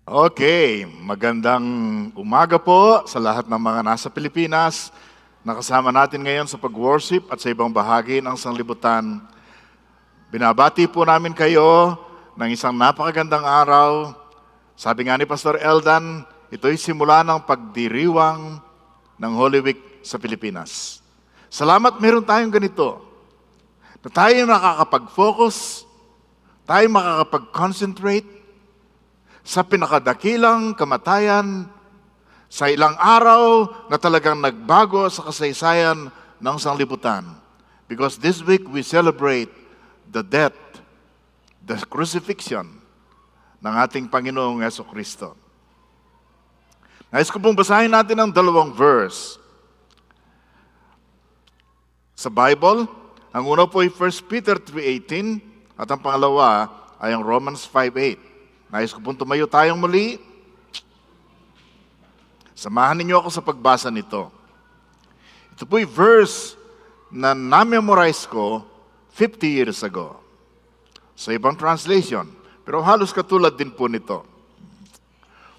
Okay, magandang umaga po sa lahat ng mga nasa Pilipinas. Nakasama natin ngayon sa pag-worship at sa ibang bahagi ng sanglibutan. Binabati po namin kayo ng isang napakagandang araw. Sabi nga ni Pastor Eldan, ito'y simula ng pagdiriwang ng Holy Week sa Pilipinas. Salamat meron tayong ganito, na tayo nakakapag-focus, tayo makakapag-concentrate, sa pinakadakilang kamatayan, sa ilang araw na talagang nagbago sa kasaysayan ng sanglibutan. Because this week we celebrate the death, the crucifixion ng ating Panginoong Jesucristo. Nais ko pong basahin natin ang dalawang verse sa Bible. Ang una po ay 1 Peter 3:18 at ang pangalawa ay ang Romans 5:8. Nais ko pong tumayo tayong muli. Samahan ninyo ako sa pagbasa nito. Ito po'y verse na na-memorize ko 50 years ago. Sa ibang translation, pero halos katulad din po nito.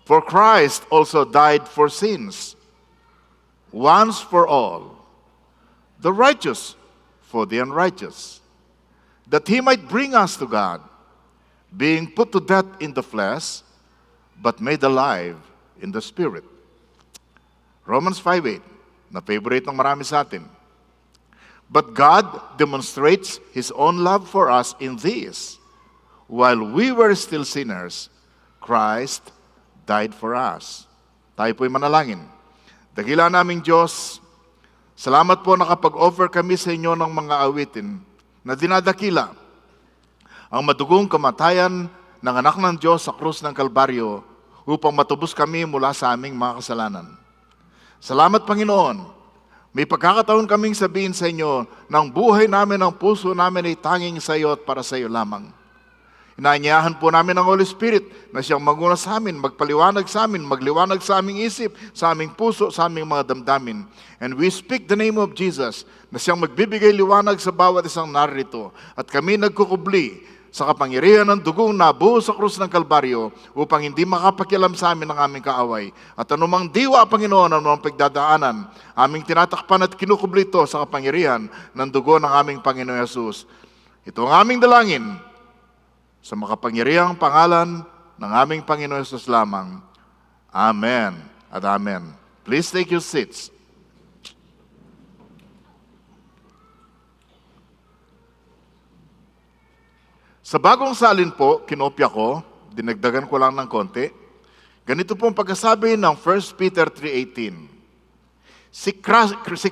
For Christ also died for sins, once for all, the righteous for the unrighteous, that He might bring us to God, being put to death in the flesh, but made alive in the Spirit. Romans 5:8, na favorite ng marami sa atin. But God demonstrates His own love for us in this: while we were still sinners, Christ died for us. Tayo po'y manalangin. Dakila naming Diyos, salamat po nakapag-offer kami sa inyo ng mga awitin na dinadakila ang madugong kamatayan ng anak ng Diyos sa krus ng Kalbaryo upang matubos kami mula sa aming mga kasalanan. Salamat, Panginoon. May pagkakataon kaming sabihin sa inyo ng buhay namin, ang puso namin ay tanging sa iyo at para sa iyo lamang. Inaanyahan po namin ang Holy Spirit na siyang maguna sa amin, magpaliwanag sa amin, magliwanag sa aming isip, sa aming puso, sa aming mga damdamin. And we speak the name of Jesus na siyang magbibigay liwanag sa bawat isang narito. At kami nagkukubli sa kapangyarihan ng dugong nabuo sa krus ng Kalbaryo upang hindi makapakialam sa amin ang aming kaaway. At anumang diwa, Panginoon, anumang pagdadaanan, aming tinatakpan at kinukubli ito sa kapangyarihan ng dugo ng aming Panginoon Yesus. Ito ang aming dalangin sa makapangyarihang pangalan ng aming Panginoon Yesus lamang. Amen at amen. Please take your seats. Sa bagong salin po, kinopya ko, dinagdagan ko lang ng konti. Ganito po ang pagkasabi ng 1 Peter 3:18. Si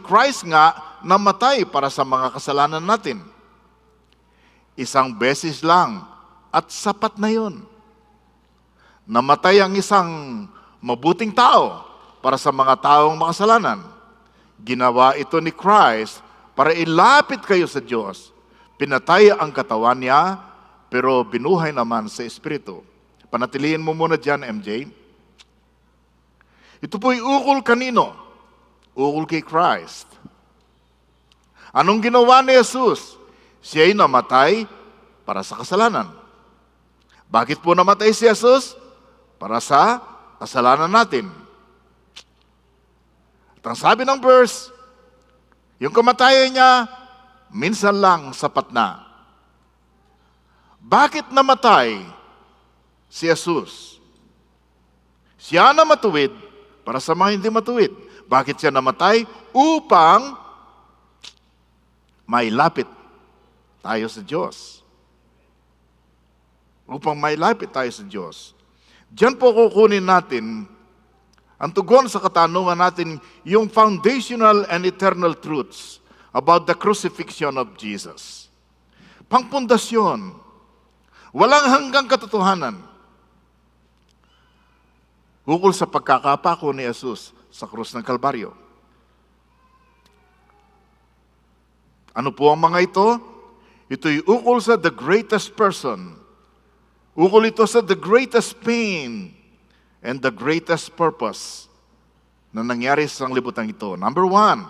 Christ nga namatay para sa mga kasalanan natin. Isang beses lang at sapat na yun. Namatay ang isang mabuting tao para sa mga taong makasalanan. Ginawa ito ni Christ para ilapit kayo sa Diyos. Pinatay ang katawan niya, pero binuhay naman sa Espiritu. Panatilihin mo muna dyan, MJ. Ito po'y ukol kanino? Ukol kay Christ. Anong ginawa ni Jesus? Siya'y namatay para sa kasalanan. Bakit po namatay si Jesus? Para sa kasalanan natin. At ang sabi ng verse, yung kamatayan niya, minsan lang sapat na. Bakit namatay si Jesus? Siya na matuwid para sa mga hindi matuwid. Bakit siya namatay? Upang mailapit tayo sa Diyos. Upang mailapit tayo sa Diyos. Diyan po kukunin natin ang tugon sa katanungan natin, yung foundational and eternal truths about the crucifixion of Jesus. Pangpundasyon. Walang hanggang katotohanan ukol sa pagkakapako ni Jesus sa krus ng Kalbaryo. Ano po ang mga ito? Ito'y ukol sa the greatest person. Ukol ito sa the greatest pain and the greatest purpose na nangyari sa sanglibutan ito. Number 1,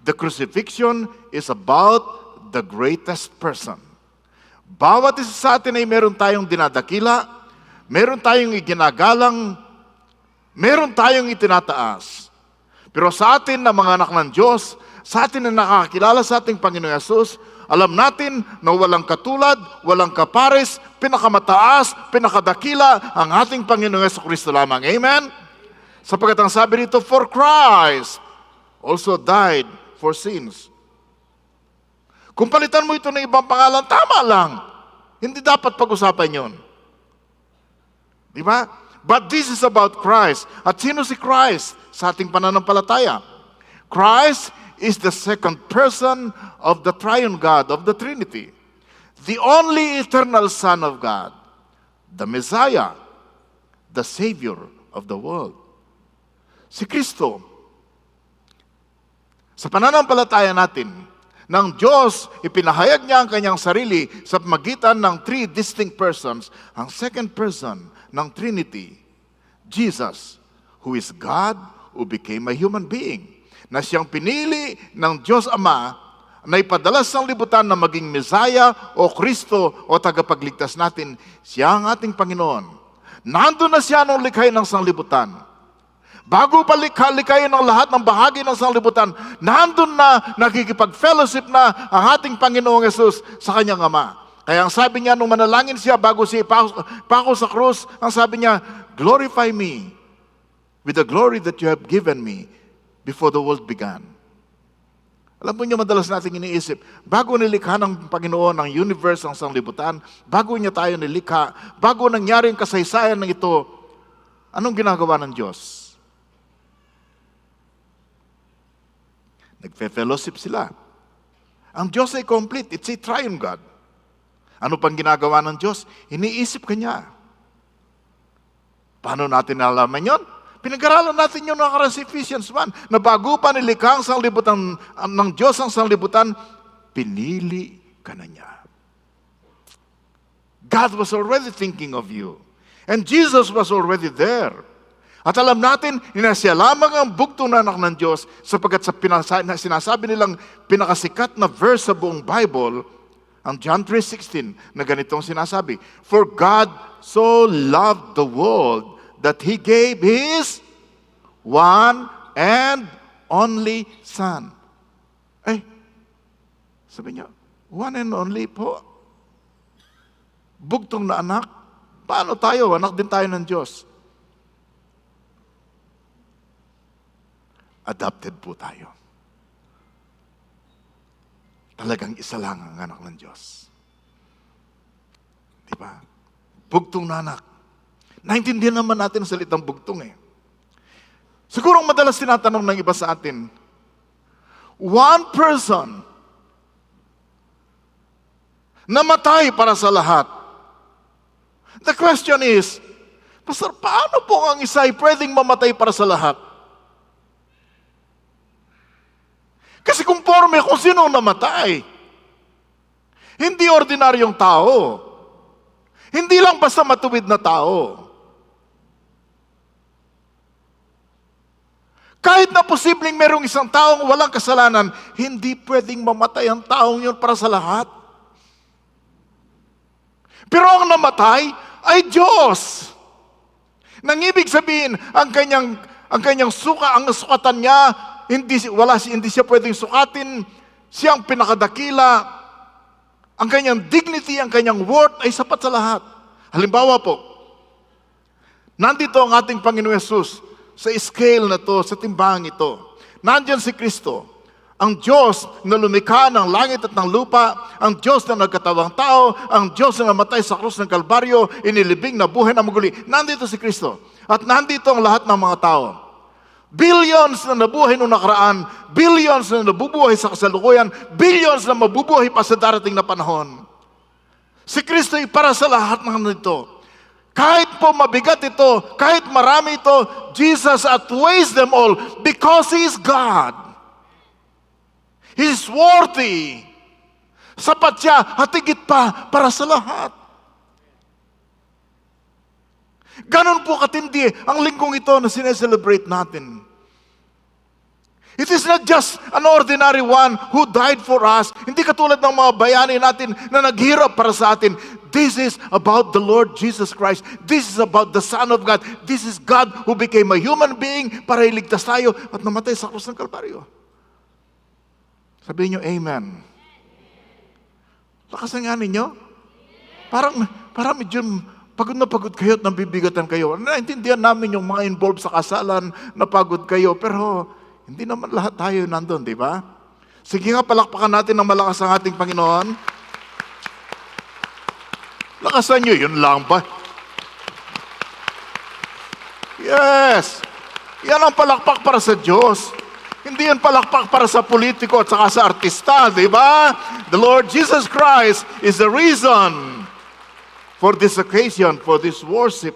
the crucifixion is about the greatest person. Bawat isa sa atin ay meron tayong dinadakila, meron tayong iginagalang, meron tayong itinataas. Pero sa atin na mga anak ng Diyos, sa atin na nakakilala sa ating Panginoong Yesus, alam natin na walang katulad, walang kapares, pinakamataas, pinakadakila ang ating Panginoong Jesucristo lamang. Amen? Sapagkat ang sabi dito, for Christ also died for sins. Kung palitan mo ito ng ibang pangalan, tama lang. Hindi dapat pag-usapan yun. Di ba? But this is about Christ. At sino si Christ sa ating pananampalataya? Christ is the second person of the triune God, of the Trinity. The only eternal Son of God. The Messiah. The Savior of the world. Si Kristo, sa pananampalataya natin, ng Diyos, ipinahayag niya ang kanyang sarili sa magitan ng three distinct persons, ang second person ng Trinity, Jesus, who is God, who became a human being, na siyang pinili ng Diyos Ama na ipadala sa libutan na maging Messiah o Kristo o tagapagligtas natin. Siya ang ating Panginoon. Nandun na siya nung likhay ng sanglibutan. Bago pa likayin ng lahat ng bahagi ng sanglibutan, nandun na, nakikipag-fellowship na ang ating Panginoong Yesus sa kanyang Ama. Kaya ang sabi niya, nung manalangin siya bago siya ipako sa krus, ang sabi niya, glorify me with the glory that you have given me before the world began. Alam mo niyo, madalas nating iniisip, bago nilikha ng Panginoon ang universe, ang sanglibutan, bago niya tayo nilikha, bago nangyari ang kasaysayan ng ito, anong ginagawa ng Diyos? Nagfe-fellowship sila. Ang Diyos ay complete. It's a triune God. Ano pang ginagawa ng Diyos? Iniisip Kanya. Paano natin nalaman yon? Pinag-aralan natin yung nakaraan sa Ephesians 1, na bago pa nilikha ang sanglibutan ng Diyos ang sanglibutan, pinili ka na niya. God was already thinking of you. And Jesus was already there. At alam natin, siya lamang ang bugtong na anak ng Diyos sapagkat sa sinasabi nilang pinakasikat na verse sa buong Bible, ang John 3:16, na ganitong sinasabi, for God so loved the world that He gave His one and only Son. Ay, sabi niya, one and only po. Bugtong na anak. Paano tayo? Anak din tayo ng Diyos. Adopted po tayo. Talagang isa lang ang anak ng Diyos. Di ba? Bugtong na anak. Naintindihan naman natin ang salitang bugtong eh. Siguro madalas tinatanong ng iba sa atin, one person namatay para sa lahat. The question is, Pastor, paano po ang isa ay pwedeng mamatay para sa lahat? Kasi conforme kung sino namatay. Hindi ordinaryong tao. Hindi lang basta matuwid na tao. Kahit na posibleng merong isang taong walang kasalanan, hindi pwedeng mamatay ang taong yun para sa lahat. Pero ang namatay ay Diyos. Nang ibig sabihin, ang kanyang sukatan niya, hindi siya pwedeng sukatin, siyang pinakadakila, ang kanyang dignity, ang kanyang worth ay sapat sa lahat. Halimbawa po, nandito ang ating Panginoon Yesus sa scale na to, sa timbang ito. Nandiyan si Kristo, ang Diyos na lumikha ng langit at ng lupa, ang Diyos na nagkatawang tao, ang Diyos na namatay sa krus ng Kalbaryo, inilibing na buhay na muli. Nandito si Kristo. At nandito ang lahat ng mga tao. Billions na nabuhay noong nakaraan, billions na nabubuhay sa kasalukuyan, billions na mabubuhay pa sa darating na panahon. Si Kristo ay para sa lahat ng ito. Kahit po mabigat ito, kahit marami ito, Jesus outweighs them all because He is God. He is worthy. Sapat siya at higit pa para sa lahat. Ganon po katindi ang linggong ito na sineselebrate natin. It is not just an ordinary one who died for us. Hindi katulad ng mga bayani natin na naghirap para sa atin. This is about the Lord Jesus Christ. This is about the Son of God. This is God who became a human being para iligtas tayo at namatay sa krus ng Kalbaryo. Sabihin nyo, Amen. Lakasan nga ninyo. Parang medyo pagod na pagod kayo at nabibigatan kayo. Naintindihan namin yung mga involved sa kasalan, napagod kayo, pero hindi naman lahat tayo nandun, di ba? Sige nga, palakpakan natin ng malakas ang ating Panginoon. Lakasan nyo, yun lang ba? Yes! Yan ang palakpak para sa Diyos. Hindi yan palakpak para sa politiko at saka sa artista, di ba? The Lord Jesus Christ is the reason for this occasion, for this worship.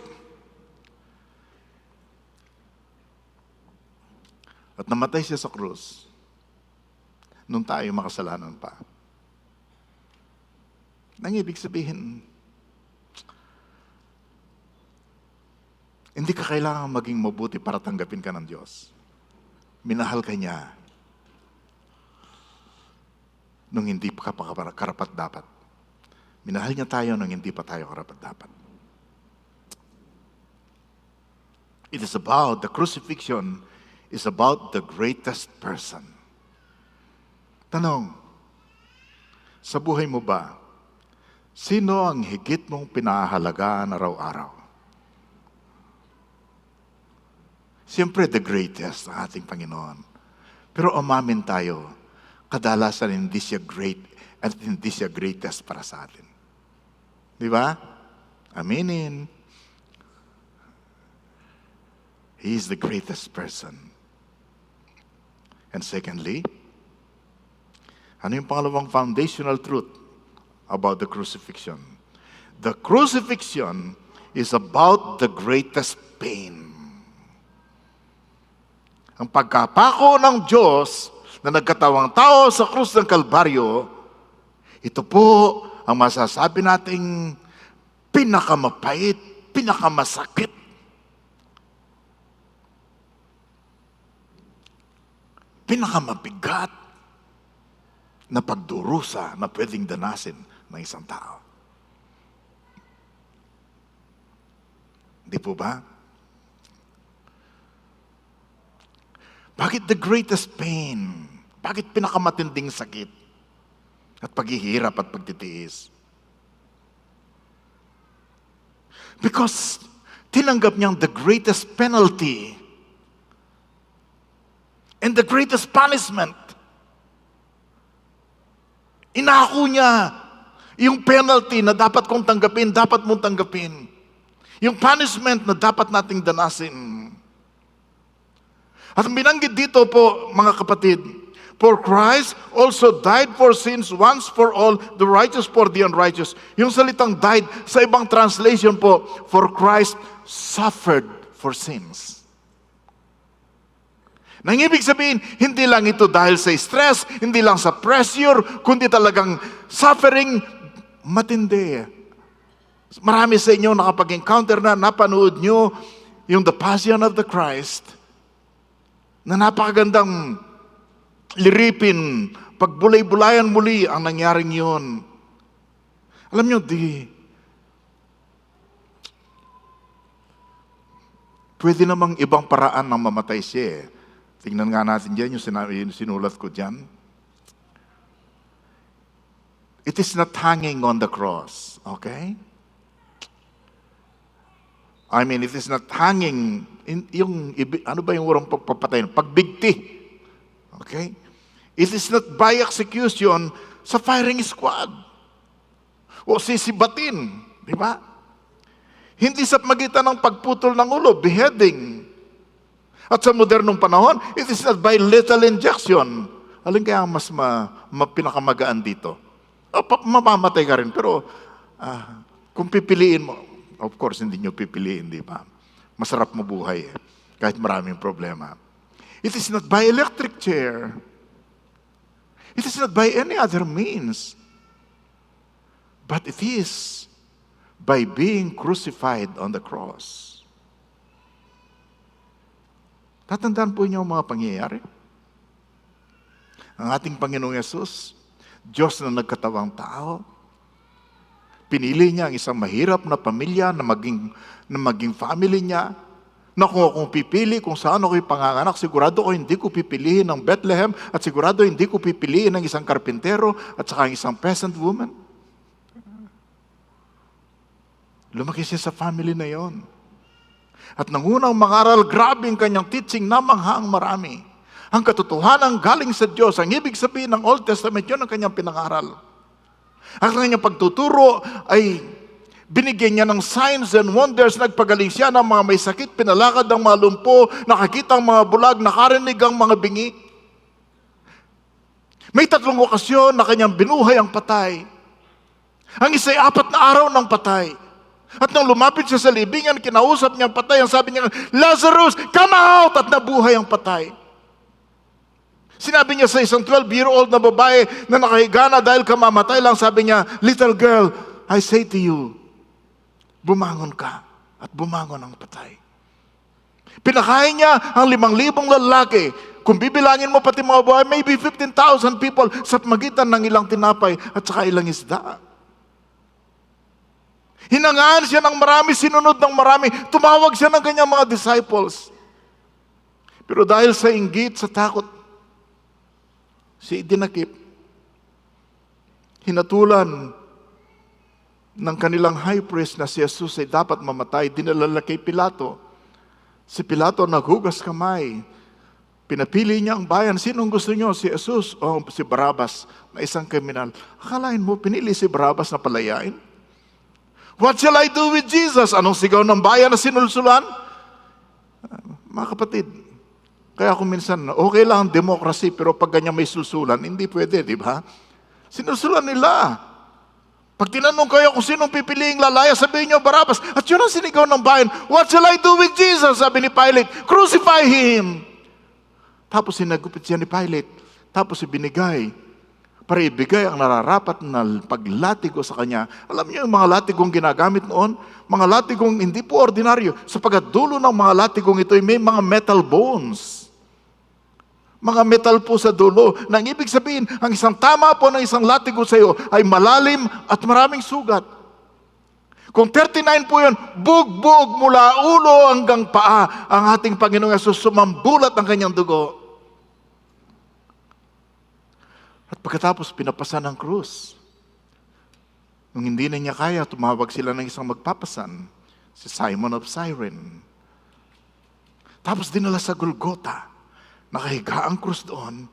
At namatay siya sa krus nung tayo makasalanan pa. Nang ibig sabihin, hindi ka kailangan maging mabuti para tanggapin ka ng Diyos. Minahal ka niya nung hindi pa karapat-dapat. Minahal niya tayo nung hindi pa tayo karapat-dapat. It is about the crucifixion is about the greatest person. Tanong, sa buhay mo ba, sino ang higit mong pinahalagaan araw-araw? Siyempre, the greatest ang ating Panginoon. Pero umamin tayo, kadalasan hindi siya great at hindi siya greatest para sa atin. Di ba? Aminin. He is the greatest person. And secondly, ano yung pangalawang foundational truth about the crucifixion? The crucifixion is about the greatest pain. Ang pagkapako ng Diyos na nagkatawang tao sa krus ng Kalbaryo, ito po ang masasabi nating pinakamapait, pinakamasakit, pinakamabigat na pagdurusa na pwedeng danasin ng isang tao. Di po ba? Bakit the greatest pain? Bakit pinakamatinding sakit at paghihirap at pagtitiis? Because tinanggap niyang the greatest penalty and the greatest punishment. Inako niya yung penalty na dapat kong tanggapin, dapat mong tanggapin. Yung punishment na dapat nating danasin. At binanggit dito po, mga kapatid, for Christ also died for sins once for all, the righteous for the unrighteous. Yung salitang died, sa ibang translation po, for Christ suffered for sins. Nang ibig sabihin, hindi lang ito dahil sa stress, hindi lang sa pressure, kundi talagang suffering matindi. Marami sa inyo nakapag-encounter na, napanood nyo yung The Passion of the Christ, na napakagandang liripin, pagbulay-bulayan muli ang nangyaring yun. Alam nyo, pwede namang ibang paraan ng mamatay siya eh. Tingnan nga natin dyan, yung sinulat ko dyan. It is not hanging on the cross, okay? I mean, it is not hanging, ano ba yung urang pagpapatay? Pagbigti, okay? It is not by execution sa firing squad. O sisibatin, di ba? Hindi sa magitan ng pagputol ng ulo, beheading. At sa modernong panahon, it is not by lethal injection. Alin kaya ang mas pinakamagaan dito? Mamamatay ka rin, pero kung pipiliin mo, of course, hindi nyo pipiliin, di ba? Masarap mo buhay, kahit maraming problema. It is not by electric chair. It is not by any other means. But it is by being crucified on the cross. Tatandaan po niyo ang mga pangyayari. Ang ating Panginoong Yesus, Diyos na nagkatawang tao, pinili niya ang isang mahirap na pamilya na maging family niya, na kung akong pipili kung saan ako'y panganganak, sigurado ko hindi ko pipiliin ng Bethlehem at sigurado hindi ko pipiliin ng isang karpintero at saka ang isang peasant woman. Lumaki siya sa family na yon. At nangunang mangaral, grabe ang kanyang teaching, namangha ang marami. Ang katotohanan galing sa Diyos, ang ibig sabihin ng Old Testament, yun ang kanyang pinangaral. Ang kanyang pagtuturo ay binigyan niya ng signs and wonders, nagpagaling siya ng mga may sakit, pinalakad ang mga lumpo, nakakita ang mga bulag, nakarinig ang mga bingi. May 3 okasyon na kanyang binuhay ang patay. Ang isa'y 4 na araw ng patay. At nang lumapit siya sa libingan, kinausap niya ang patay, ang sabi niya, Lazarus, come out! At nabuhay ang patay. Sinabi niya sa isang 12-year-old na babae na nakahiga na dahil kamamatay lang, sabi niya, little girl, I say to you, bumangon ka. At bumangon ang patay. Pinakain niya ang 5,000 lalaki. Kung bibilangin mo pati mga buhay, maybe 15,000 people sa magitan ng ilang tinapay at saka ilang isda. Hinangaan siya ng marami, sinunod ng marami. Tumawag siya ng kanyang mga disciples. Pero dahil sa inggit, sa takot, si dinakip, hinatulan ng kanilang high priest na si Jesus ay dapat mamatay, dinalala kay Pilato. Si Pilato naghugas kamay. Pinapili niya ang bayan. Sinong gusto niyo? Si Jesus o si Barabbas na isang kriminal? Akalain mo, pinili si Barabbas na palayain? What shall I do with Jesus? Anong sigaw ng bayan na sinulsulan? Mga kapatid, kaya kung minsan, okay lang ang democracy, pero pag ganyan may sulsulan, hindi pwede, di ba? Sinulsulan nila. Pag tinanong kayo kung sinong pipiliing lalaya, sabihin niyo Barabbas. At yun ang sinigaw ng bayan. What shall I do with Jesus? Sabi ni Pilate, crucify him. Tapos sinagupit siya ni Pilate. Tapos ibinigay para ibigay ang nararapat na paglatigo sa kanya. Alam niyo yung mga latigong ginagamit noon? Mga latigong hindi po ordinaryo. Sapagkat dulo ng mga latigong ito ay may mga metal bones. Mga metal po sa dulo. Nang ibig sabihin, ang isang tama po ng isang latigo sa iyo ay malalim at maraming sugat. Kung 39 po yun, bugbog mula ulo hanggang paa ang ating Panginoong Yesus, sumambulat ang kanyang dugo. At pagkatapos pinapasan ng krus. Nung hindi na niya kaya, tumawag sila ng isang magpapasan, si Simon of Cyrene. Tapos dinala sa Golgotha. Nakahiga ang krus doon,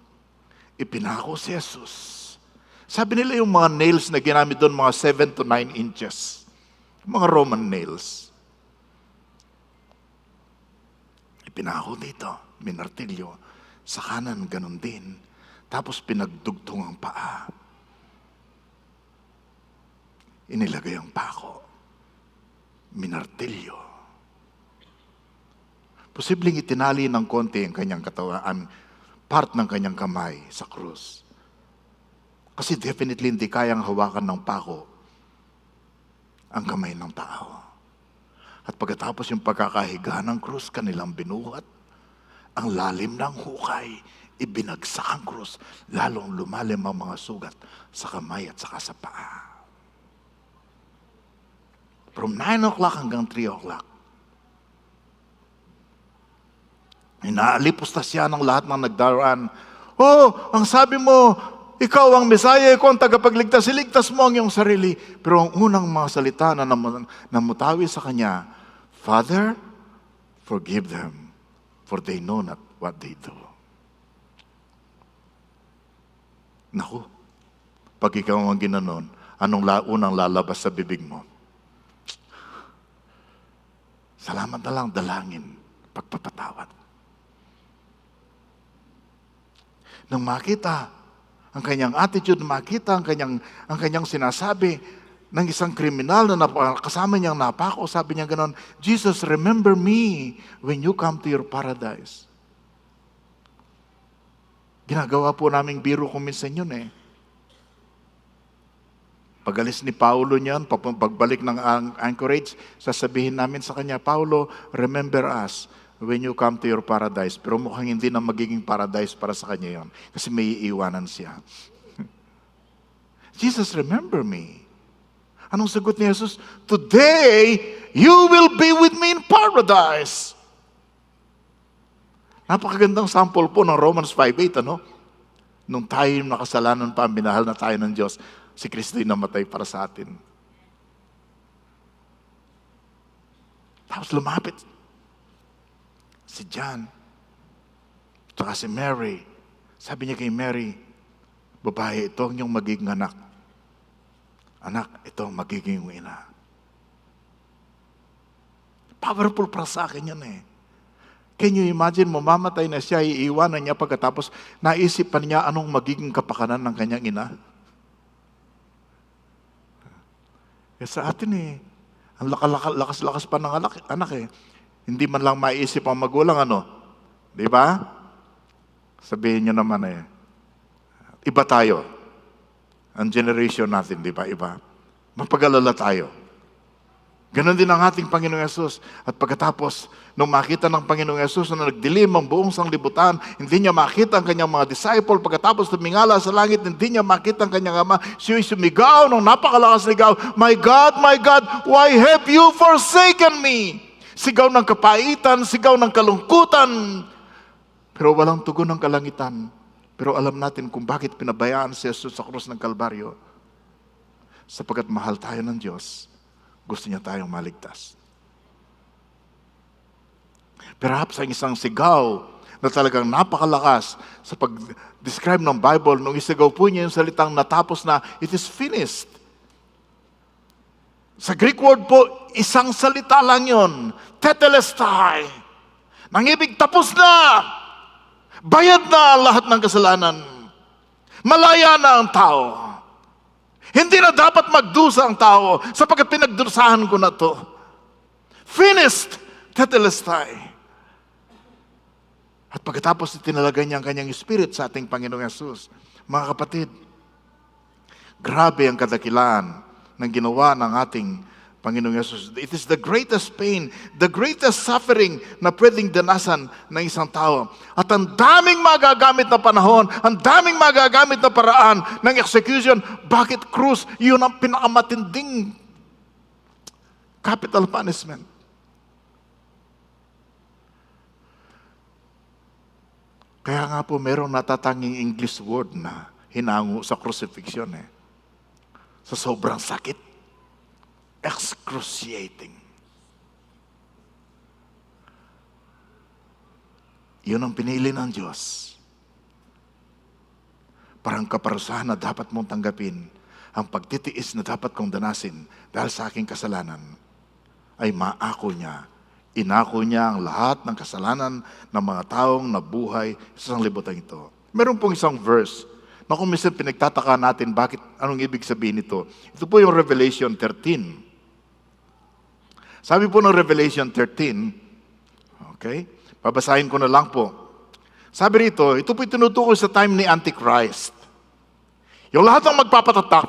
ipinako si Jesus. Sabi nila yung mga nails na ginamit doon, mga 7 to 9 inches. Mga Roman nails. Ipinako dito, minartilyo. Sa kanan, ganun din. Tapos pinagdugtong ang paa. Inilagay ang pako. Minartilyo. Posibleng itinali ng konti ang kanyang katawan, part ng kanyang kamay sa krus. Kasi definitely hindi kayang hawakan ng pako ang kamay ng tao. At pagkatapos yung pagkakahiga ng krus, kanilang binuhat, ang lalim ng hukay, ibinagsak ang krus, lalong lumalim ang mga sugat sa kamay at saka sa paa. From 9 o'clock hanggang 3 o'clock, inaalipos na siya ng lahat ng nagdaraan. Oh, ang sabi mo, ikaw ang Mesaya, ikaw ang tagapagligtas, iligtas mo ang iyong sarili. Pero ang unang mga salita na namutawi sa kanya, Father, forgive them, for they know not what they do. Naku, pag ikaw ang ginanon, anong unang lalabas sa bibig mo? Salamat na lang, dalangin, pagpapatawad. Nang makita ang kanyang attitude, makita ang kanyang sinasabi ng isang kriminal na kasama niyang napako, sabi niya ganon, Jesus, remember me when you come to your paradise. Ginagawa po naming biro kung minsan yun eh. Pag-alis ni Paulo niyan, pagbalik ng Anchorage, sasabihin namin sa kanya, Paulo, remember us when you come to your paradise. Pero mukhang hindi na magiging paradise para sa kanya yon. Kasi may iiwanan siya. Jesus, remember me. Anong sagot ni Jesus? Today, you will be with me in paradise. Napakagandang sample po ng Romans 5:8, ano? Nung tayo nakasalanan pa, minahal na tayo ng Diyos, si Kristo ay namatay para sa atin. Tapos lumapit si John, tsaka si Mary. Sabi niya kay Mary, babae, ito ang iyong magiging anak. Anak, ito ang magiging ina. Powerful para sa akin yan eh. Can you imagine, mamamatay na siya, iiwanan niya pagkatapos naisip pa niya anong magiging kapakanan ng kanyang ina? Eh, sa atin eh, ang lakas-lakas pa ng anak eh. Hindi man lang maisip ang magulang, ano? Di ba? Sabihin niyo naman eh, iba tayo. Ang generation natin, di ba? Iba. Mapag-alala tayo. Ganon din ang ating Panginoong Yesus. At pagkatapos, nung makita ng Panginoong Yesus na nagdilim ang buong sanglibutan, hindi niya makita ang kanyang mga disciple. Pagkatapos tumingala sa langit, hindi niya makita ang kanyang ama. Siya'y sumigaw ng napakalakas ligaw, my God, why have you forsaken me? Sigaw ng kapaitan, sigaw ng kalungkutan. Pero walang tugon ng kalangitan. Pero alam natin kung bakit pinabayaan si Jesus sa krus ng Kalbaryo. Sapagkat mahal tayo ng Diyos, gusto niya tayong maligtas. Perhaps ang isang sigaw na talagang napakalakas sa pag-describe ng Bible, nung isigaw po niya yung salitang natapos na, it is finished. Sa Greek word po, isang salita lang yun, tetelestai. Nang ibig tapos na, bayad na ang lahat ng kasalanan. Malaya na ang tao. Hindi na dapat magdusa ang tao sapagkat pinagdusahan ko na to. Finished, tetelestai. At pagkatapos itinalaga niya ang kanyang spirit sa ating Panginoong Yesus. Mga kapatid, grabe ang kadakilaan ng ginawa ng ating Panginoong Yesus. It is the greatest pain, the greatest suffering na pwedeng danasan ng isang tao. At ang daming magagamit na panahon, ang daming magagamit na paraan ng execution. Bakit krus? Yun ang pinakamatinding capital punishment. Kaya nga po merong natatanging English word na hinango sa crucifixion eh. Sa sobrang sakit. Excruciating. Yun ang pinili ng Diyos. Parang kaparusahan na dapat mong tanggapin, ang pagtitiis na dapat kong danasin dahil sa aking kasalanan, ay maako niya. Inako niya ang lahat ng kasalanan ng mga taong nabuhay sa sanglibutan ito. Meron pong isang verse na kung minsan pinagtataka natin bakit, anong ibig sabihin nito. Ito po yung Revelation 13. Sabi po ng Revelation 13, okay, babasahin ko na lang po. Sabi rito, ito po tinutukoy sa time ni Antichrist. Yung lahat ng magpapatatak,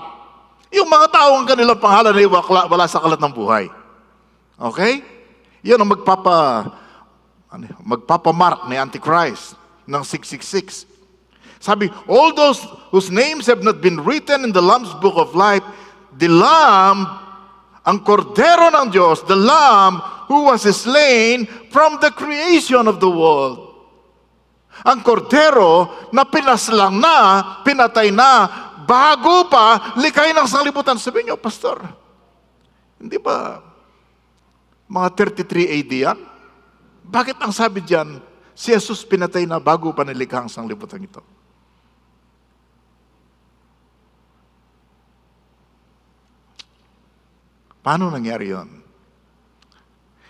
yung mga tao ang kanilang pangalan ay wala sa kalat ng buhay. Okay? Yan ang magpapamark ni Antichrist ng 666. Sabi, all those whose names have not been written in the Lamb's Book of Life, the Lamb, ang kordero ng Diyos, the Lamb who was slain from the creation of the world. Ang kordero na pinaslang na, pinatay na, bago pa likay ng sanglibutan. Sabi niyo, Pastor, hindi ba mga 33 AD yan? Bakit ang sabi diyan, si Jesus pinatay na bago pa nilikha ang sanglibutan ito? Paano nangyari yun?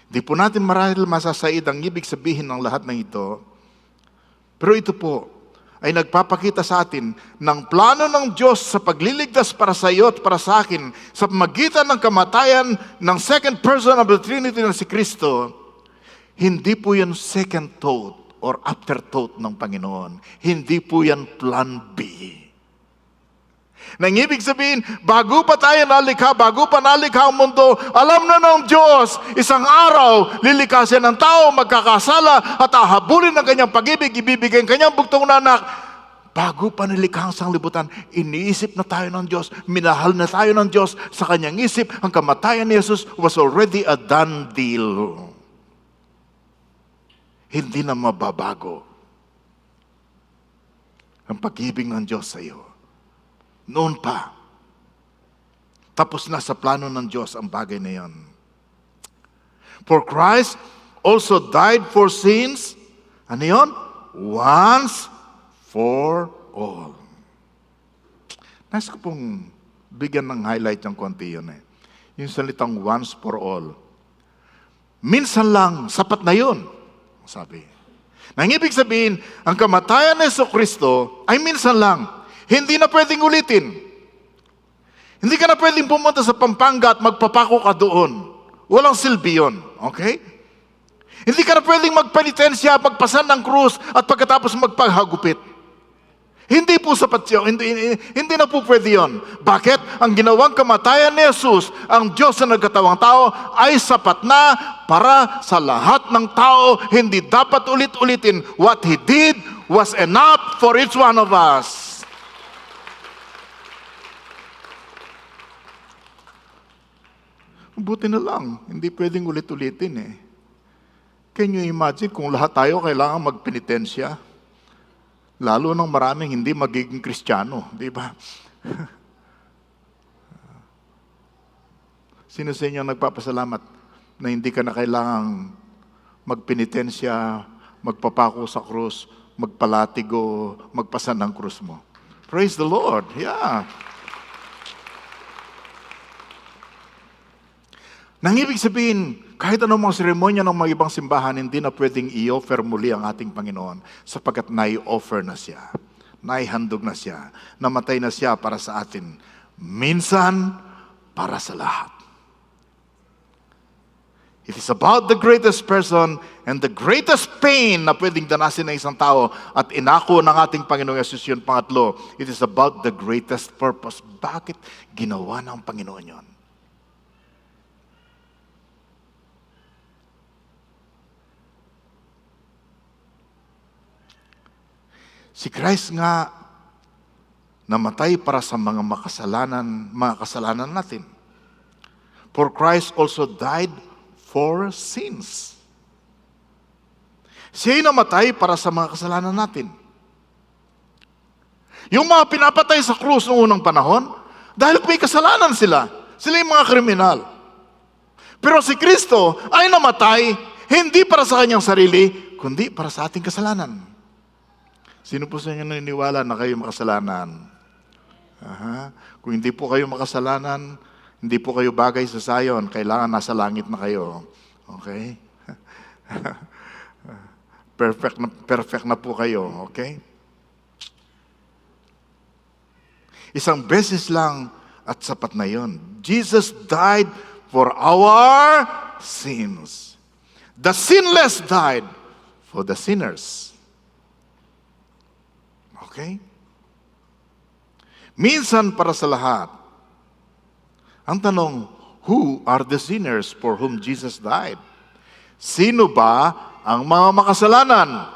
Di po natin marahil masasaid ang ibig sabihin ng lahat ng ito. Pero ito po ay nagpapakita sa atin ng plano ng Diyos sa pagliligtas para sa iyo at para sa akin sa magitan ng kamatayan ng second person of the Trinity na si Kristo. Hindi po yan second thought or afterthought ng Panginoon. Hindi po yan plan B. Nang ibig sabihin, bago pa tayo nalikha, bago pa nalikha ang mundo, alam na ng Diyos, isang araw, lilikasin ng tao, magkakasala, at ahabulin ng kanyang pag-ibig, ibibigay ang kanyang bugtong na anak. Bago pa nilikha ang sanglibutan, iniisip na tayo ng Diyos, minahal na tayo ng Diyos, sa kanyang isip, ang kamatayan ni Jesus was already a done deal. Hindi na mababago ang pag-ibig ng Diyos sa iyo. Noon pa, tapos na sa plano ng Diyos ang bagay na yan. For Christ also died for sins, ano yun? Once for all. Nais ko pong bigyan ng highlight ng konti yun Yung salitang once for all. Minsan lang, sapat na yun, sabi. Nang ibig sabihin, ang kamatayan ni Jesucristo ay minsan lang. Hindi na pwedeng ulitin. Hindi ka na pwedeng pumunta sa Pampanga at magpapako ka doon. Walang silbi yun. Okay? Hindi ka na pwedeng magpenitensya, magpasan ng krus at pagkatapos magpaghagupit. Hindi po sapat yun. Hindi na po pwede yun. Bakit? Ang ginawang kamatayan ni Jesus, ang Diyos na nagkatawang tao, ay sapat na para sa lahat ng tao. Hindi dapat ulit-ulitin. What He did was enough for each one of us. Buti na lang, hindi pwedeng ulit-ulitin Can you imagine kung lahat tayo kailangan magpenitensya? Lalo nang maraming hindi magiging Kristiyano, di ba? Sino sa inyo nagpapasalamat na hindi ka na kailangang magpenitensya, magpapako sa krus, magpalatigo, magpasan ng krus mo? Praise the Lord, yeah. Nang ibig sabihin, kahit anong mga seremonya ng mga ibang simbahan, hindi na pwedeng i-offer muli ang ating Panginoon sapagkat nai-offer na siya, naihandog na siya, namatay na siya para sa atin, minsan para sa lahat. It is about the greatest person and the greatest pain na pwedeng danasin ng isang tao at inako ng ating Panginoong Yesus yun. Pangatlo, it is about the greatest purpose. Bakit ginawa ng Panginoon yun? Si Christ nga namatay para sa mga kasalanan natin. For Christ also died for sins. Siya'y namatay para sa mga kasalanan natin. Yung mga pinapatay sa krus noong unang panahon, dahil may kasalanan sila. Sila yung mga kriminal. Pero si Kristo ay namatay hindi para sa kanyang sarili, kundi para sa ating kasalanan. Sino po sa inyo naniniwala na kayo makasalanan? Kung hindi po kayo makasalanan, hindi po kayo bagay sa Zion, kailangan nasa langit na kayo. Okay? Perfect na po kayo. Okay? Isang beses lang at sapat na yon. Jesus died for our sins. The sinless died for the sinners. Okay? Minsan para sa lahat. Ang tanong, who are the sinners for whom Jesus died? Sino ba ang mga makasalanan?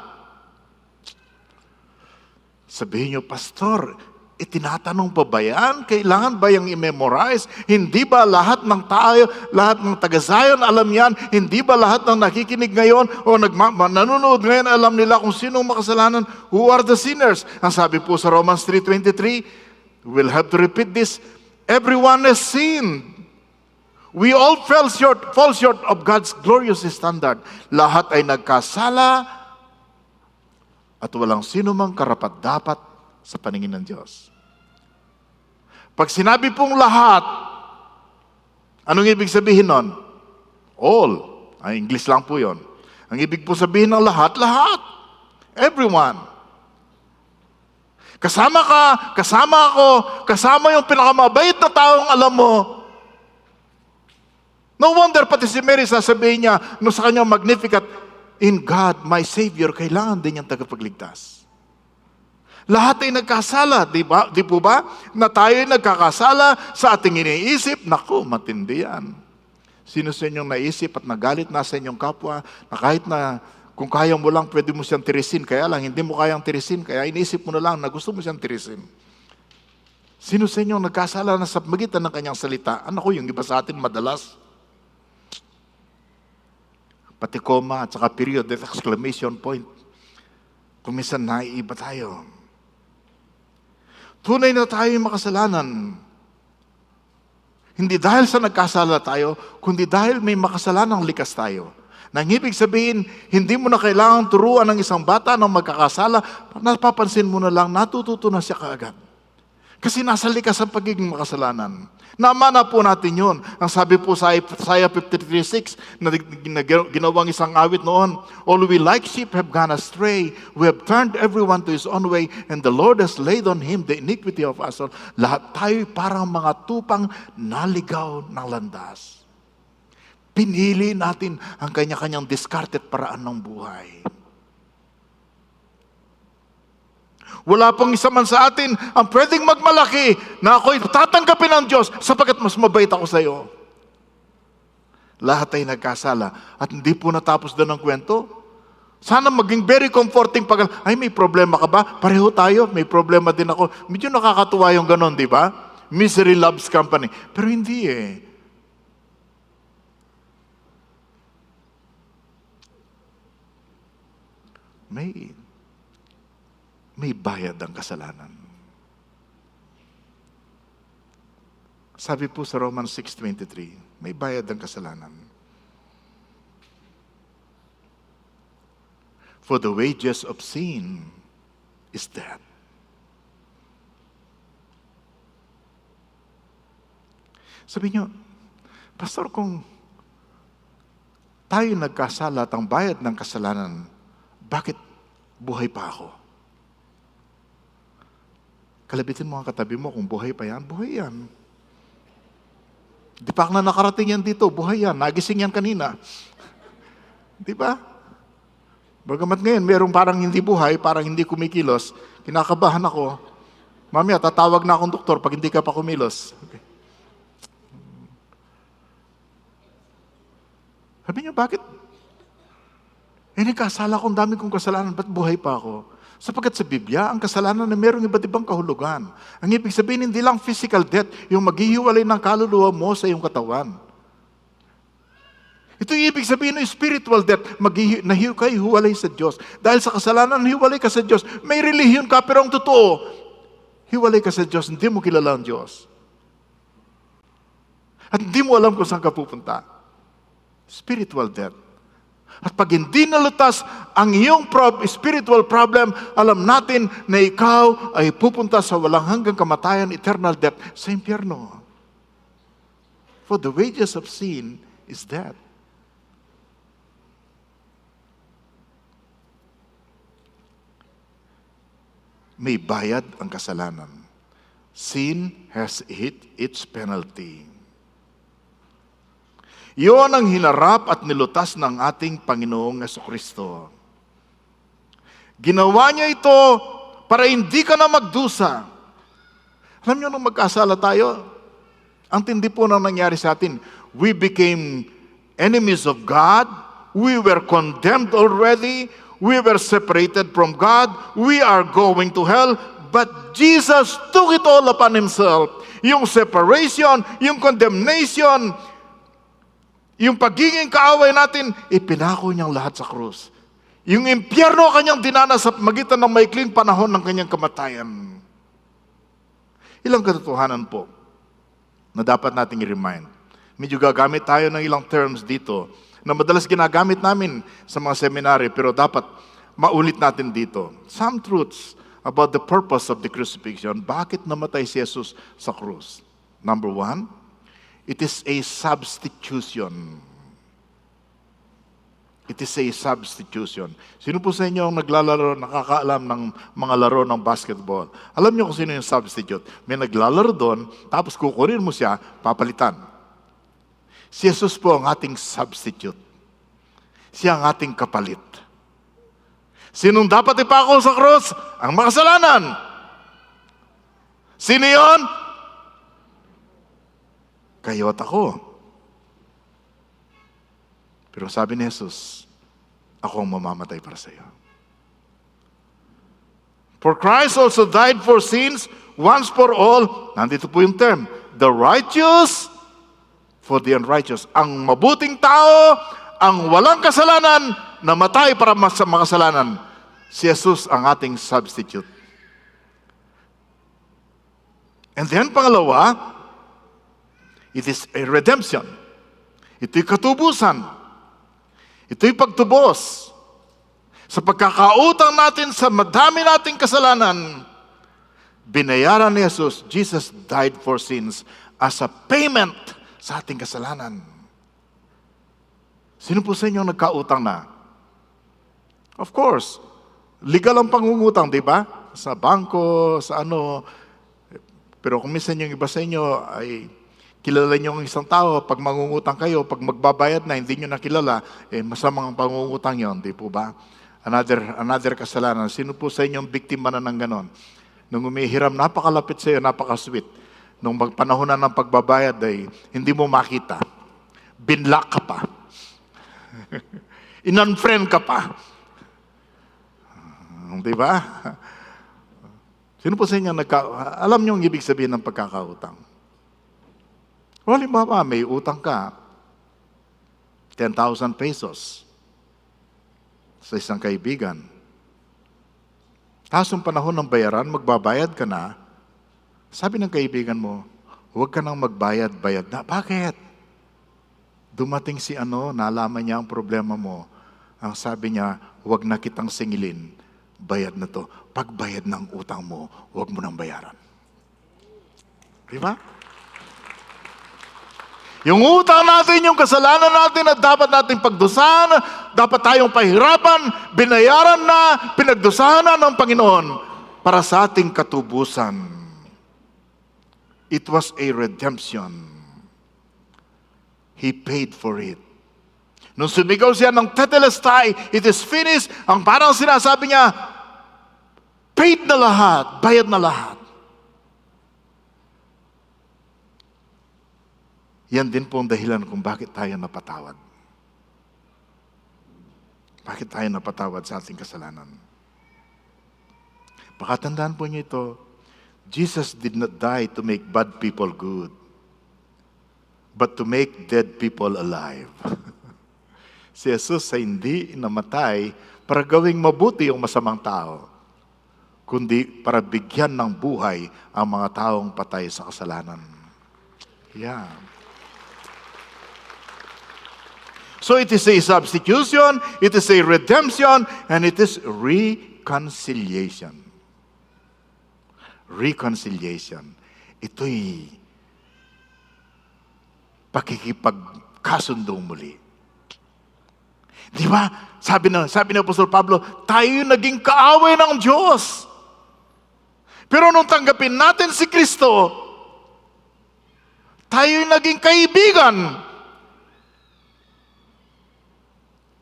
Sabihin niyo, Pastor, tinatanong pa ba yan? Kailangan ba yung i-memorize? Hindi ba lahat ng tayo, lahat ng taga-Zion alam yan? Hindi ba lahat ng nakikinig ngayon o nanonood ngayon alam nila kung sino makasalanan? Who are the sinners? Ang sabi po sa Romans 3:23, we'll have to repeat this. Everyone has sinned. We all fall short of God's glorious standard. Lahat ay nagkasala at walang sino mang karapat-dapat sa paningin ng Diyos. Pag sinabi pong lahat, anong ibig sabihin nun? All. Ay, English lang po yon. Ang ibig po sabihin ng lahat, lahat. Everyone. Kasama ka, kasama ako, kasama yung pinakamabait na taong alam mo. No wonder pati si Mary sasabihin niya no sa kanyang Magnificat, in God, my Savior, kailangan din niyang tagapagligtas. Lahat ay nagkasala, di ba? Di po ba? Na tayo ay nagkakasala sa ating iniisip. Naku, matindi yan. Sino sa inyong naisip at nagalit na sa inyong kapwa na kahit na kung kaya mo lang, pwede mo siyang tirisin. Kaya lang, hindi mo kayang tirisin. Kaya iniisip mo na lang na gusto mo siyang tirisin. Sino sa inyong nagkasala na sa magitan ng kanyang salita? Ano ko, yung iba sa atin madalas? Pati comma at saka period at exclamation point. Kung minsan naiiba tayo. Tunay na tayo yung makasalanan. Hindi dahil sa nagkasala tayo, kundi dahil may makasalanang likas tayo. Nang ibig sabihin, hindi mo na kailangan turuan ng isang bata na magkakasala, napapansin mo na lang, natututo na siya kaagad. Kasi nasa likas ang pagiging makasalanan. Namana po natin yun. Ang sabi po sa Isaiah 53:6 na ginawang isang awit noon, all we like sheep have gone astray. We have turned everyone to his own way, and the Lord has laid on him the iniquity of us all. Lahat tayo parang mga tupang naligaw ng landas. Pinili natin ang kanya-kanyang discarded paraan ng buhay. Wala pong isa man sa atin ang pwedeng magmalaki na ako'y tatanggapin ng Diyos sapagkat mas mabait ako sa iyo. Lahat ay nagkasala at hindi po natapos doon ang kwento. Sana maging very comforting pag, ay may problema ka ba? Pareho tayo, may problema din ako. Medyo nakakatuwa yung ganon, di ba? Misery loves company. Pero hindi eh. May bayad ang kasalanan. Sabi po sa Romans 6:23, may bayad ang kasalanan. For the wages of sin is death. Sabi niyo, Pastor, kung tayo nagkasala at ang bayad ng kasalanan, bakit buhay pa ako? Kalabitin mo ang katabi mo, kung buhay pa yan, buhay yan. Di pa na nakarating yan dito, buhay yan, nagising yan kanina. Di ba? Bagamat ngayon, merong parang hindi buhay, parang hindi kumikilos, kinakabahan ako. Mamaya, tatawag na akong doktor pag hindi ka pa kumilos. Okay. Sabi niyo, bakit? Nagkasala ko, ang dami kong kasalanan, ba't buhay pa ako? Sapagkat sa Biblia, ang kasalanan na mayroong iba't ibang kahulugan. Ang ibig sabihin, hindi lang physical death, yung maghihiwalay ng kaluluwa mo sa iyong katawan. Ito yung ibig sabihin ng spiritual death, kayo hiwalay sa Diyos. Dahil sa kasalanan, hiwalay ka sa Diyos. May relihiyon ka, pero ang totoo, hiwalay ka sa Diyos, hindi mo kilala ang Diyos. At hindi mo alam kung saan ka pupunta. Spiritual death. At pag hindi nalutas ang iyong spiritual problem, alam natin na ikaw ay pupunta sa walang hanggang kamatayan, eternal death, sa impyerno. For the wages of sin is death. May bayad ang kasalanan. Sin has hit its penalty. Iyon ang hinarap at nilutas ng ating Panginoong Jesucristo. Ginawa niya ito para hindi ka na magdusa. Alam niyo, nung magkasala tayo, ang tindi po na nangyari sa atin, we became enemies of God, we were condemned already, we were separated from God, we are going to hell, but Jesus took it all upon Himself. Yung separation, yung condemnation, yung pagiging kaaway natin, ipinako niyang lahat sa krus. Yung impyerno kanyang dinanas sa magitan ng maikling panahon ng kanyang kamatayan. Ilang katotohanan po na dapat nating i-remind. Medyo gagamit tayo ng ilang terms dito na madalas ginagamit namin sa mga seminary, pero dapat maulit natin dito. Some truths about the purpose of the crucifixion. Bakit namatay si Jesus sa krus? Number 1, it is a substitution. It is a substitution. Sino po sa inyo ang naglalaro, nakakaalam ng mga laro ng basketball? Alam niyo kung sino yung substitute. May naglalaro doon, tapos kukunin mo siya, papalitan. Si Jesus po ang ating substitute. Siya ang ating kapalit. Sinong dapat ipako sa cross? Ang makasalanan. Sino yun? Kayo at ako. Pero sabi ni Jesus, ako ang mamamatay para sa iyo. For Christ also died for sins once for all. Nandito po yung term. The righteous for the unrighteous. Ang mabuting tao, ang walang kasalanan, namatay para sa makasalanan. Si Jesus ang ating substitute. And then pangalawa, it is a redemption. Ito'y katubusan. Ito'y pagtubos. Sa pagkakautang natin sa madami nating kasalanan, binayaran ni Jesus died for sins as a payment sa ating kasalanan. Sino po sa inyo nagkautang na? Of course, legal ang pangungutang, di ba? Sa bangko, sa ano. Pero kung minsan yung iba sa inyo ay kilala nyo ang isang tao, pag mangungutang kayo, pag magbabayad na, hindi nyo nakilala, masamang pangungutang yon, di po ba? Another kasalanan. Sino po sa inyong biktima na ng ganon? Nung umihiram, napakalapit sa iyo, napaka-sweet. Nung panahon na ng pagbabayad ay hindi mo makita. Binlock ka pa. In-unfriend ka pa. Di ba? Sino po sa inyo alam niyo ang ibig sabihin ng pagkakautang? Halimbawa, may utang ka, 10,000 pesos sa isang kaibigan. Tapos yung panahon ng bayaran, magbabayad ka na, sabi ng kaibigan mo, huwag ka nang magbayad, bayad na. Bakit? Dumating si nalaman niya ang problema mo. Ang sabi niya, huwag na kitang singilin, bayad na to. Pagbayad ng utang mo, huwag mo nang bayaran. Di ba? Yung utang natin, yung kasalanan natin na dapat nating pagdusahan, dapat tayong pahirapan, binayaran na, pinagdusahan na ng Panginoon para sa ating katubusan. It was a redemption. He paid for it. Nung sumigaw siya ng tetelestai, it is finished, ang parang sinasabi niya, paid na lahat, bayad na lahat. Yan din po ang dahilan kung bakit tayo napatawad. Bakit tayo napatawad sa ating kasalanan? Pakatandaan po niyo ito, Jesus did not die to make bad people good, but to make dead people alive. Si Jesus ay hindi namatay para gawing mabuti yung masamang tao, kundi para bigyan ng buhay ang mga taong patay sa kasalanan. Yeah. So it is a substitution, it is a redemption, and it is reconciliation. Reconciliation. Ito'y pakikipagkasundo muli. Di ba? Sabi ni Apostol Pablo, tayo naging kaaway ng Diyos. Pero nung tanggapin natin si Kristo, tayo naging kaibigan.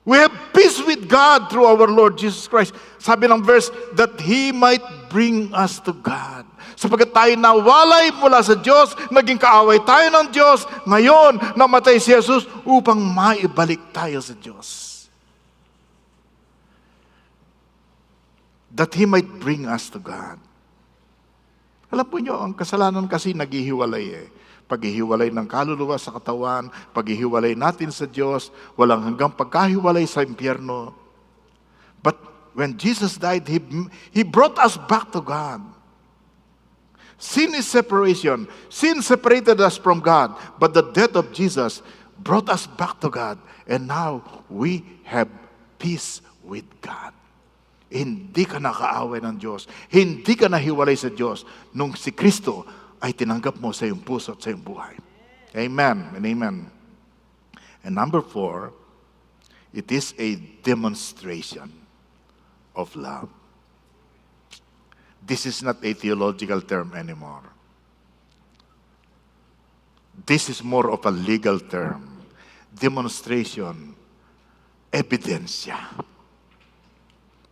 We have peace with God through our Lord Jesus Christ. Sabi ng verse, that He might bring us to God. Sapagkat tayo nawalay mula sa Diyos, naging kaaway tayo ng Diyos, ngayon namatay si Jesus upang maibalik tayo sa Diyos. That He might bring us to God. Alam po nyo, ang kasalanan kasi naghihiwalay paghihiwalay ng kaluluwa sa katawan, paghihiwalay natin sa Diyos, walang hanggang pagkahiwalay sa impyerno. But when Jesus died, He brought us back to God. Sin is separation. Sin separated us from God, but the death of Jesus brought us back to God. And now, we have peace with God. Hindi ka nakaaway ng Diyos. Hindi ka nahiwalay sa Diyos nung si Kristo ay tinanggap mo sa iyong puso at sa iyong buhay. Amen and amen. And number 4, it is a demonstration of love. This is not a theological term anymore. This is more of a legal term. Demonstration, ebidensya.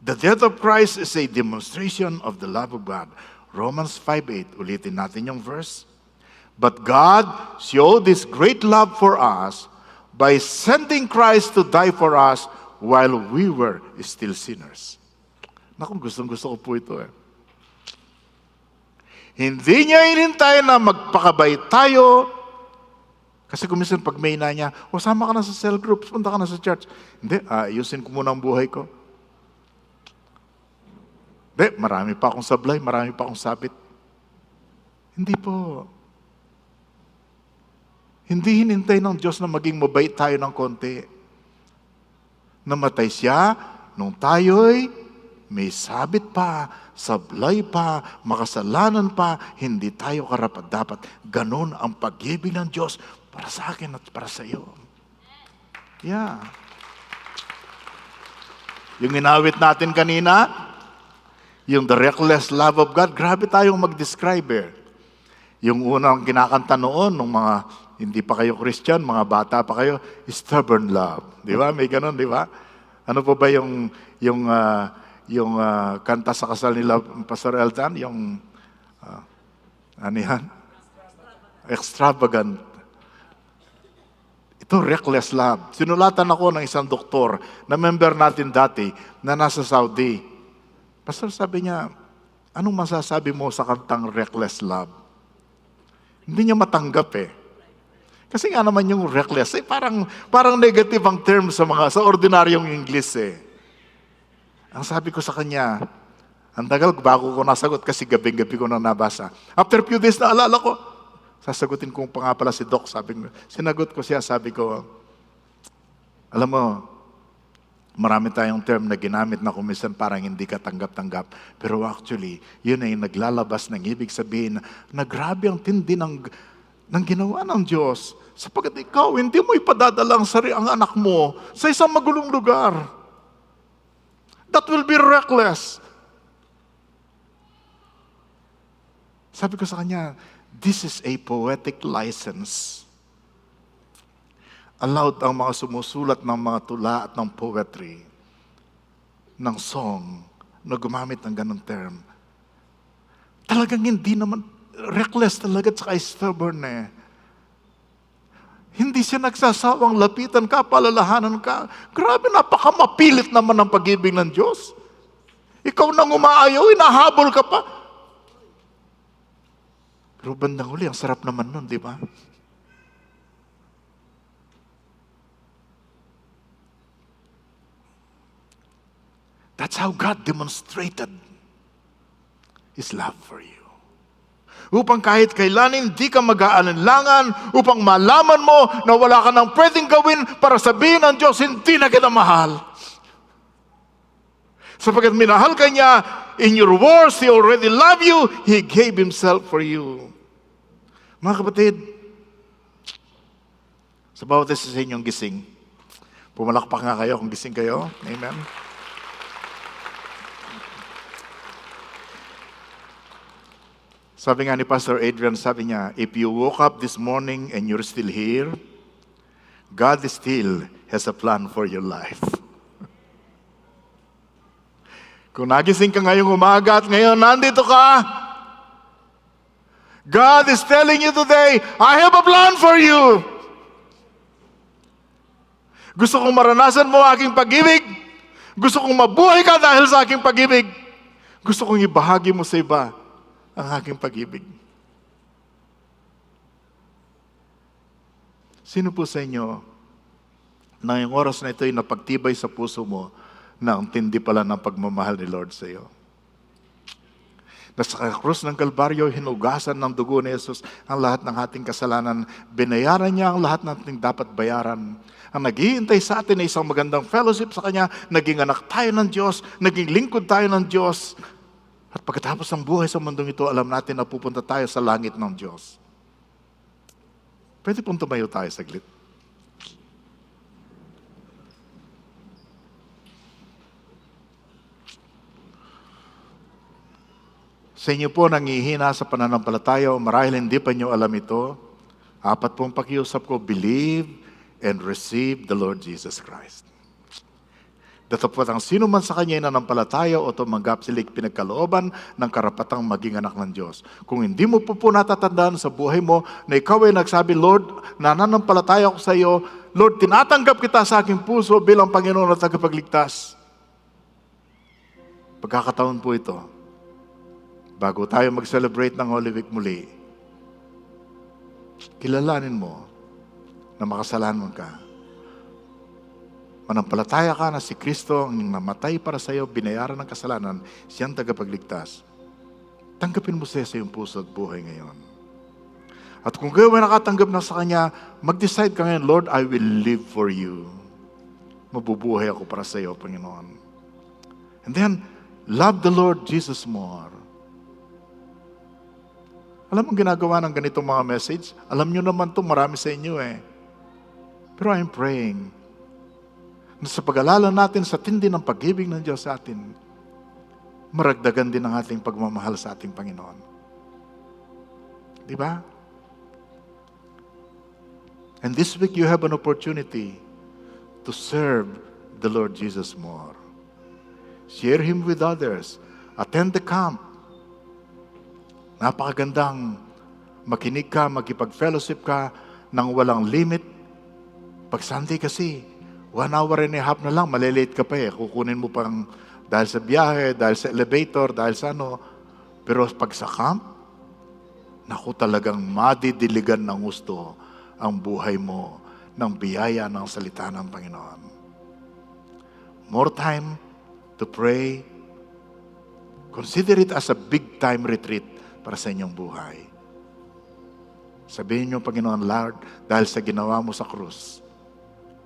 The death of Christ is a demonstration of the love of God. Romans 5:8. Ulitin natin yung verse. But God showed this great love for us by sending Christ to die for us while we were still sinners. Naku, gustong-gusto ko po ito eh. Hindi niya inintay na magpakabay tayo. Kasi kumisan pag may ina niya, sama ka na sa cell groups, punta ka na sa church. Hindi, ayusin ko muna ang buhay ko. Hindi, marami pa akong sablay, marami pa akong sabit. Hindi po. Hindi hinintay ng Diyos na maging mabait tayo ng konti. Namatay siya nung tayo'y may sabit pa, sablay pa, makasalanan pa, hindi tayo karapat-dapat. Ganon ang pag-ibig ng Diyos para sa akin at para sa iyo. Yeah. Yung inawit natin kanina, yung the reckless love of God, grabe tayong mag-describe eh. Yung unang kinakanta noon, nung mga hindi pa kayo Christian, mga bata pa kayo, stubborn love. Di ba? May ganun, di ba? Ano po ba yung kanta sa kasal nila, Pastor Elton? Yung, ano yan? Extravagant. Ito, reckless love. Sinulatan ako ng isang doktor na member natin dati na nasa Saudi. Pastor, sabi niya, anong masasabi mo sa kantang reckless love? Hindi niya matanggap eh. Kasi nga naman yung reckless, parang negative ang term sa ordinaryong English eh. Ang sabi ko sa kanya, ang tagal bago ko nasagot kasi gabi-gabi ko na nabasa. After few days na alala ko, sasagutin ko pa nga pala si Doc. Sinagot ko siya, sabi ko, alam mo, marami tayong term na ginamit na kumisan parang hindi ka tanggap-tanggap. Pero actually, yun ay naglalabas ng ibig sabihin na grabe ang tindi ng ginawa ng Diyos. Sapagkat ikaw, hindi mo ipadadala ang anak mo sa isang magulong lugar. That will be reckless. Sabi ko sa kanya, this is a poetic license. Allowed ang mga sumusulat ng mga tula at ng poetry, ng song, na gumamit ng ganong term. Talagang hindi naman, reckless talaga at saka stubborn eh. Hindi siya nagsasawang lapitan ka, palalahanan ka. Grabe, napakamapilit naman ang pag-ibig ng Diyos. Ikaw nang umaayaw, inahabol ka pa. Pero bandang huli, ang sarap naman nun, di ba? That's how God demonstrated His love for you. Upang kahit kailan hindi ka mag-aalinlangan, upang malaman mo na wala ka nang pwedeng gawin para sabihin ng Diyos, hindi na kita mahal. Sapagkat minahal ka niya, in your wars, He already loved you, He gave Himself for you. Mga kapatid, sa bawat isa sa inyong gising, pumalakpak nga kayo kung gising kayo. Amen. Sabi nga ni Pastor Adrian, sabi niya, if you woke up this morning and you're still here, God still has a plan for your life. Kung nagising ka ngayong umaga at ngayon nandito ka, God is telling you today, I have a plan for you. Gusto kong maranasan mo aking pag-ibig. Gusto kong mabuhay ka dahil sa aking pag-ibig. Gusto kong ibahagi mo sa iba ang aking pag-ibig. Sino po sa inyo na yung oras na ito ay napagtibay sa puso mo na ang tindi pala ng pagmamahal ni Lord sa iyo? Na sa krus ng Kalbaryo, hinugasan ng dugo ni Jesus ang lahat ng ating kasalanan. Binayaran niya ang lahat ng ating dapat bayaran. Ang naghihintay sa atin ay isang magandang fellowship sa Kanya. Naging anak tayo ng Diyos. Naging lingkod tayo ng Diyos. At pagkatapos ng buhay sa mundong ito, alam natin na pupunta tayo sa langit ng Diyos. Pwede pong tumayo tayo saglit. Sa inyo po nangihina sa pananampalataya, marahil hindi pa nyo alam ito, 4 pong pakiusap ko, believe and receive the Lord Jesus Christ. Datapwat ang sino man sa Kanya ay nanampalataya o tumanggap sila pinagkalooban ng karapatang maging anak ng Diyos. Kung hindi mo po natatandaan sa buhay mo na ikaw ay nagsabi, Lord, nananampalataya ako sa iyo, Lord, tinatanggap kita sa aking puso bilang Panginoon at tagapagligtas. Pagkakataon po ito, bago tayo mag-celebrate ng Holy Week muli, kilalanin mo na makasalanan ka. Manampalataya ka na si Kristo ang namatay para sa iyo, binayaran ng kasalanan, siyang tagapagligtas. Tanggapin mo siya sa iyong puso at buhay ngayon. At kung kayo ay nakatanggap na sa Kanya, mag-decide ka ngayon, Lord, I will live for you. Mabubuhay ako para sa iyo, Panginoon. And then, love the Lord Jesus more. Alam mo ginagawa ng ganitong mga message? Alam nyo naman ito, marami sa inyo eh. Pero I'm praying na sa pag-alala natin sa tindi ng pag-ibig ng Diyos sa atin, maragdagan din ang ating pagmamahal sa ating Panginoon. Di ba? And this week you have an opportunity to serve the Lord Jesus more. Share Him with others. Attend the camp. Napakagandang makinig ka, makipag-fellowship ka nang walang limit. Pag Sunday kasi, 1 hour and a half na lang, malilate ka pa eh. Kukunin mo pang dahil sa biyahe, dahil sa elevator, dahil sa ano. Pero pag sa camp, naku talagang madidiligan ng gusto ang buhay mo ng biyaya ng salita ng Panginoon. More time to pray. Consider it as a big time retreat para sa inyong buhay. Sabihin niyo, Panginoon, Lord, dahil sa ginawa mo sa krus,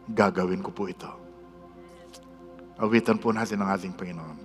gagawin ko po ito. Awitan po natin ang ating Panginoon.